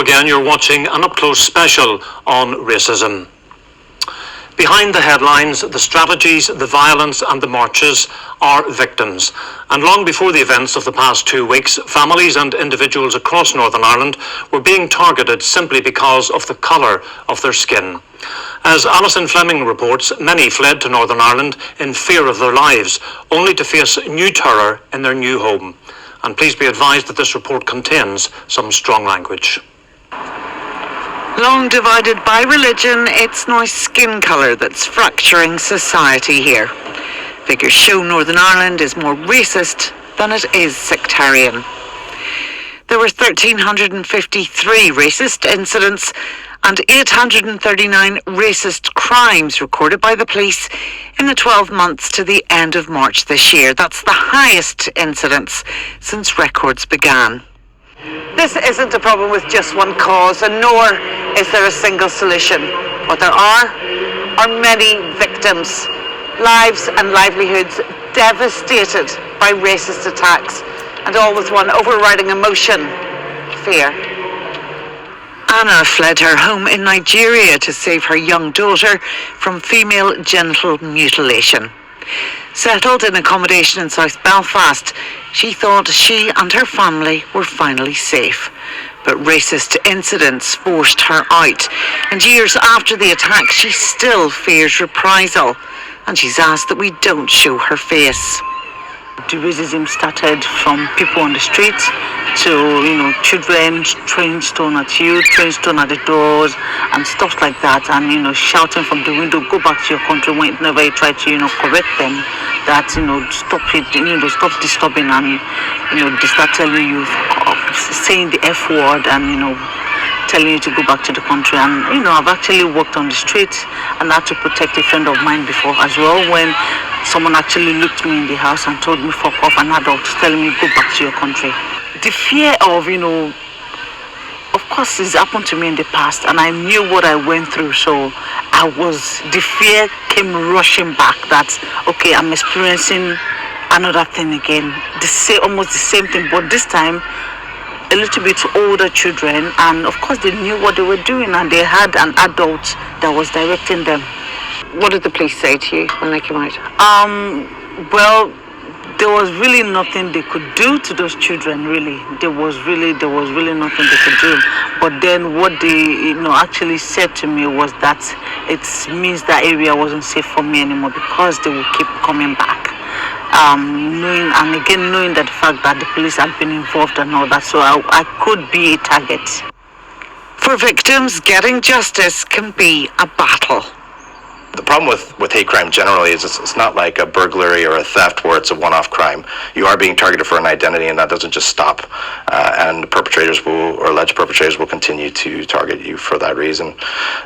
again, you're watching an up-close special on racism. Behind the headlines, the strategies, the violence and the marches are victims. And long before the events of the past 2 weeks, families and individuals across Northern Ireland were being targeted simply because of the colour of their skin. As Alison Fleming reports, many fled to Northern Ireland in fear of their lives, only to face new terror in their new home. And please be advised that this report contains some strong language. Long divided by religion, it's now skin colour that's fracturing society here. Figures show Northern Ireland is more racist than it is sectarian. There were 1,353 racist incidents and 839 racist crimes recorded by the police in the 12 months to the end of March this year. That's the highest incidence since records began. This isn't a problem with just one cause, and nor is there a single solution. What there are many victims, lives and livelihoods devastated by racist attacks, and all with one overriding emotion: fear. Anna fled her home in Nigeria to save her young daughter from female genital mutilation. Settled in accommodation in South Belfast, she thought she and her family were finally safe. But racist incidents forced her out, and years after the attack, she still fears reprisal, and she's asked that we don't show her face. The racism started from people on the street to, children throwing stone at you, throwing stone at the doors and stuff like that, and, shouting from the window, go back to your country, whenever you try to, correct them, that, stop it, stop disturbing, and, they start telling you, saying the F word and, telling you to go back to the country. And, I've actually worked on the street and had to protect a friend of mine before as well, when someone actually looked me in the house and told me fuck off, an adult telling me go back to your country. The fear of, of course it's happened to me in the past, and I knew what I went through, so the fear came rushing back that, okay, I'm experiencing another thing again, almost the same thing, but this time a little bit older children, and of course they knew what they were doing, and they had an adult that was directing them. What did the police say to you when they came out? Well, there was really nothing they could do to those children, really. There was really nothing they could do. But then what they actually said to me was that it means that area wasn't safe for me anymore, because they will keep coming back. Knowing that the fact that the police had been involved and all that, so I could be a target. For victims, getting justice can be a battle. The problem with hate crime generally is it's not like a burglary or a theft where it's a one-off crime. You are being targeted for an identity, and that doesn't just stop. And alleged perpetrators will continue to target you for that reason.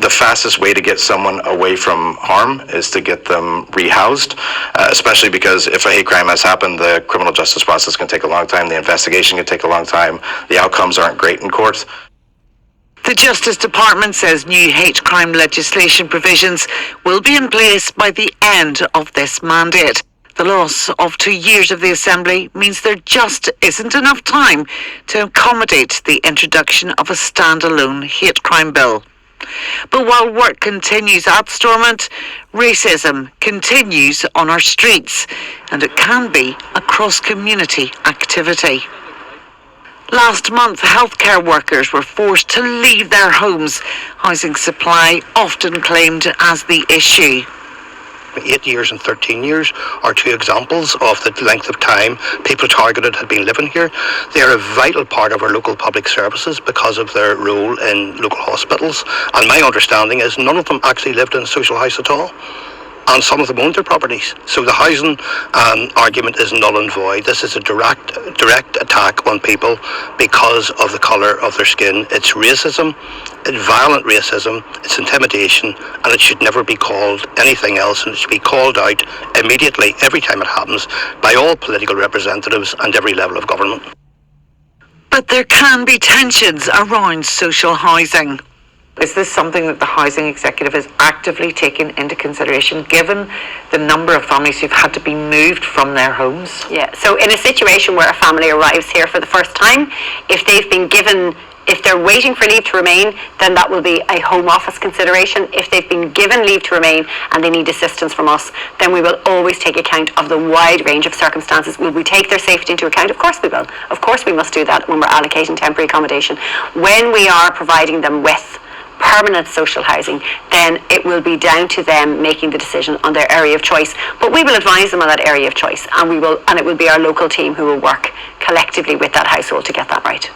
The fastest way to get someone away from harm is to get them rehoused, especially because if a hate crime has happened, the criminal justice process can take a long time, the investigation can take a long time, the outcomes aren't great in court. The Justice Department says new hate crime legislation provisions will be in place by the end of this mandate. The loss of 2 years of the Assembly means there just isn't enough time to accommodate the introduction of a standalone hate crime bill. But while work continues at Stormont, racism continues on our streets, and it can be a cross-community activity. Last month, healthcare workers were forced to leave their homes, housing supply often claimed as the issue. 8 years and 13 years are two examples of the length of time people targeted had been living here. They are a vital part of our local public services because of their role in local hospitals, and my understanding is none of them actually lived in a social house at all. And some of them owned their properties. So the housing argument is null and void. This is a direct attack on people because of the colour of their skin. It's racism, it's violent racism, it's intimidation, and it should never be called anything else, and it should be called out immediately every time it happens by all political representatives and every level of government. But there can be tensions around social housing. Is this something that the Housing Executive is actively taking into consideration, given the number of families who've had to be moved from their homes? Yeah, so in a situation where a family arrives here for the first time, if they're waiting for leave to remain, then that will be a Home Office consideration. If they've been given leave to remain and they need assistance from us, then we will always take account of the wide range of circumstances. Will we take their safety into account? Of course we will. Of course we must do that when we're allocating temporary accommodation. When we are providing them with permanent social housing, then it will be down to them making the decision on their area of choice. But we will advise them on that area of choice, and it will be our local team who will work collectively with that household to get that right.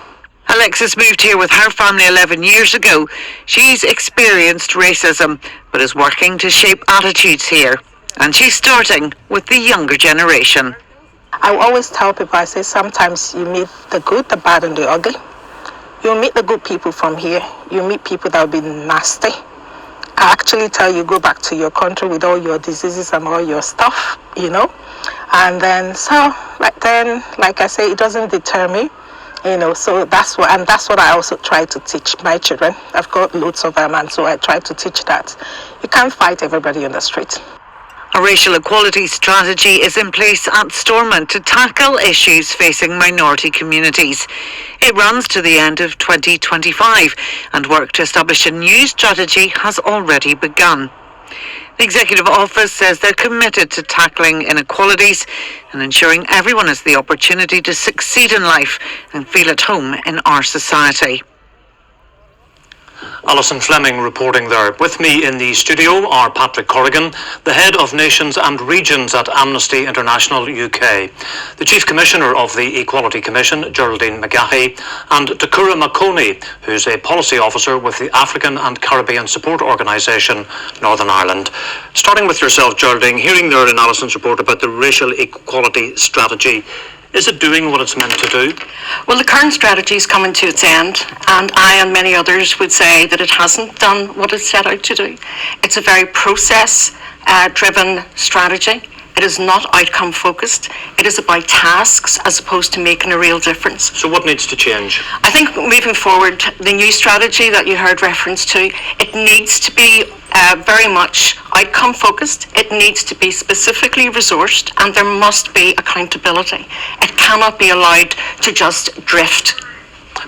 Alexis moved here with her family 11 years ago. She's experienced racism, but is working to shape attitudes here. And she's starting with the younger generation. I always tell people, I say sometimes you meet the good, the bad and the ugly. You meet the good people from here. You meet people that will be nasty. I actually tell you, go back to your country with all your diseases and all your stuff, And then, like I say, it doesn't deter me, so that's what I also try to teach my children. I've got loads of them, and so I try to teach that you can't fight everybody on the street. A racial equality strategy is in place at Stormont to tackle issues facing minority communities. It runs to the end of 2025, and work to establish a new strategy has already begun. The Executive Office says they're committed to tackling inequalities and ensuring everyone has the opportunity to succeed in life and feel at home in our society. Alison Fleming reporting there. With me in the studio are Patrick Corrigan, the Head of Nations and Regions at Amnesty International UK, the Chief Commissioner of the Equality Commission, Geraldine McGahey, and Takura Makoni, who's a Policy Officer with the African and Caribbean Support Organisation, Northern Ireland. Starting with yourself, Geraldine, hearing there in Alison's report about the racial equality strategy, is it doing what it's meant to do? Well, the current strategy is coming to its end, and I and many others would say that it hasn't done what it set out to do. It's a very process-driven strategy. It is not outcome focused. It is about tasks as opposed to making a real difference. So what needs to change? I think moving forward, the new strategy that you heard reference to, it needs to be very much outcome focused. It needs to be specifically resourced, and there must be accountability. It cannot be allowed to just drift.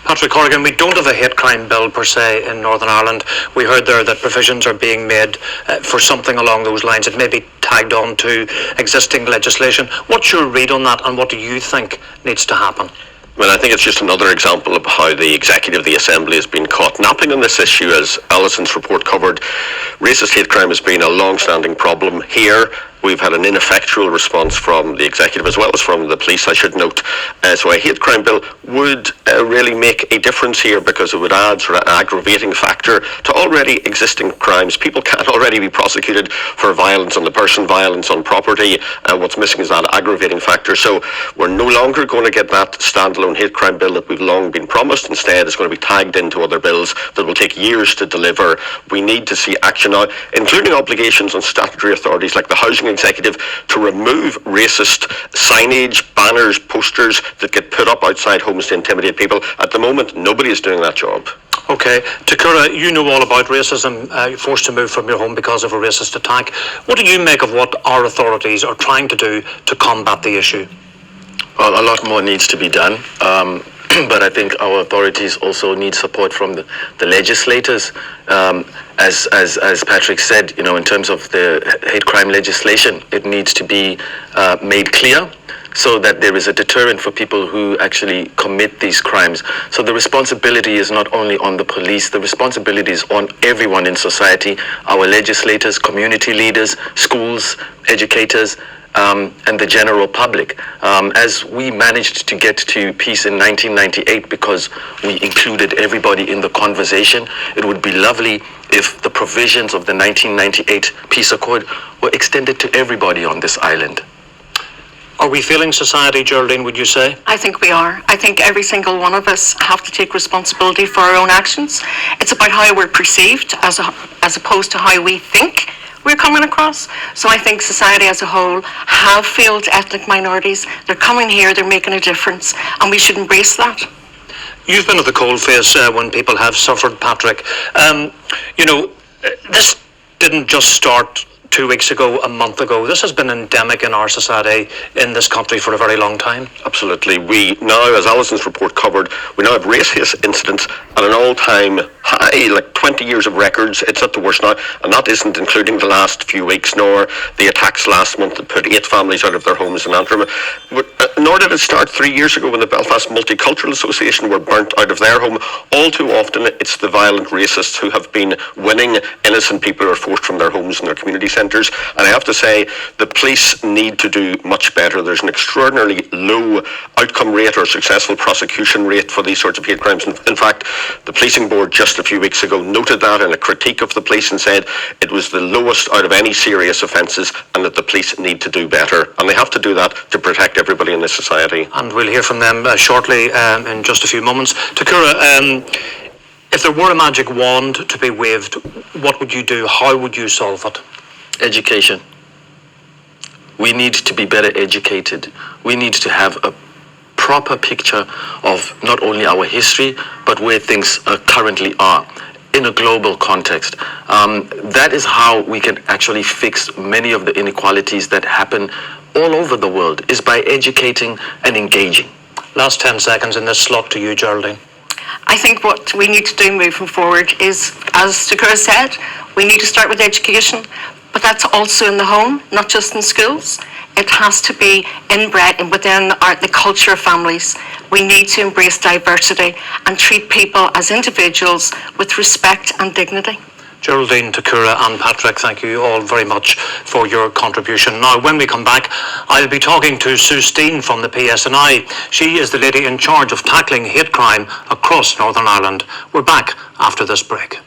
Patrick Corrigan, we don't have a hate crime bill per se in Northern Ireland. We heard there that provisions are being made for something along those lines. It may be tagged on to existing legislation. What's your read on that, and what do you think needs to happen? Well, I think it's just another example of how the Executive, the Assembly, has been caught napping on this issue. As Alison's report covered, racist hate crime has been a long-standing problem here. We've had an ineffectual response from the Executive as well as from the police, I should note. So a hate crime bill would really make a difference here, because it would add sort of an aggravating factor to already existing crimes. People can already be prosecuted for violence on the person, violence on property. What's missing is that aggravating factor. So we're no longer going to get that standalone hate crime bill that we've long been promised. Instead, it's going to be tagged into other bills that will take years to deliver. We need to see action now, including obligations on statutory authorities like the Housing Executive to remove racist signage, banners, posters that get put up outside homes to intimidate people. At the moment, nobody is doing that job. Okay, Takura, you know all about racism. You're forced to move from your home because of a racist attack. What do you make of what our authorities are trying to do to combat the issue? Well, a lot more needs to be done. But I think our authorities also need support from the legislators. As Patrick said, in terms of the hate crime legislation, it needs to be made clear so that there is a deterrent for people who actually commit these crimes. So the responsibility is not only on the police, the responsibility is on everyone in society, our legislators, community leaders, schools, educators, and the general public. As we managed to get to peace in 1998 because we included everybody in the conversation, it would be lovely if the provisions of the 1998 peace accord were extended to everybody on this island. Are we failing society, Geraldine, would you say? I think we are. I think every single one of us have to take responsibility for our own actions. It's about how we're perceived as opposed to how we think we're coming across. So I think society as a whole have failed ethnic minorities. They're coming here, they're making a difference, and we should embrace that. You've been at the coalface when people have suffered, Patrick. This didn't just start 2 weeks ago, a month ago. This has been endemic in our society, in this country, for a very long time. Absolutely. We now, as Alison's report covered, we now have racist incidents at an all-time high, like 20 years of records. It's at the worst now, and that isn't including the last few weeks, nor the attacks last month that put 8 families out of their homes in Antrim. Nor did it start 3 years ago when the Belfast Multicultural Association were burnt out of their home. All too often, it's the violent racists who have been winning. Innocent people are forced from their homes and their community centres. And I have to say, the police need to do much better. There's an extraordinarily low outcome rate or successful prosecution rate for these sorts of hate crimes. In fact, the policing board just a few weeks ago noted that in a critique of the police and said it was the lowest out of any serious offences and that the police need to do better. And they have to do that to protect everybody in this society. And we'll hear from them shortly in just a few moments. Takura, if there were a magic wand to be waved, what would you do? How would you solve it? Education. We need to be better educated. We need to have a proper picture of not only our history, but where things currently are in a global context. That is how we can actually fix many of the inequalities that happen all over the world, is by educating and engaging. Last 10 seconds in this slot to you, Geraldine. I think what we need to do moving forward is, as Takura said, we need to start with education, but that's also in the home, not just in schools. It has to be inbred within the culture of families. We need to embrace diversity and treat people as individuals with respect and dignity. Geraldine, Takura and Patrick, thank you all very much for your contribution. Now, when we come back, I'll be talking to Sue Steen from the PSNI. She is the lady in charge of tackling hate crime across Northern Ireland. We're back after this break.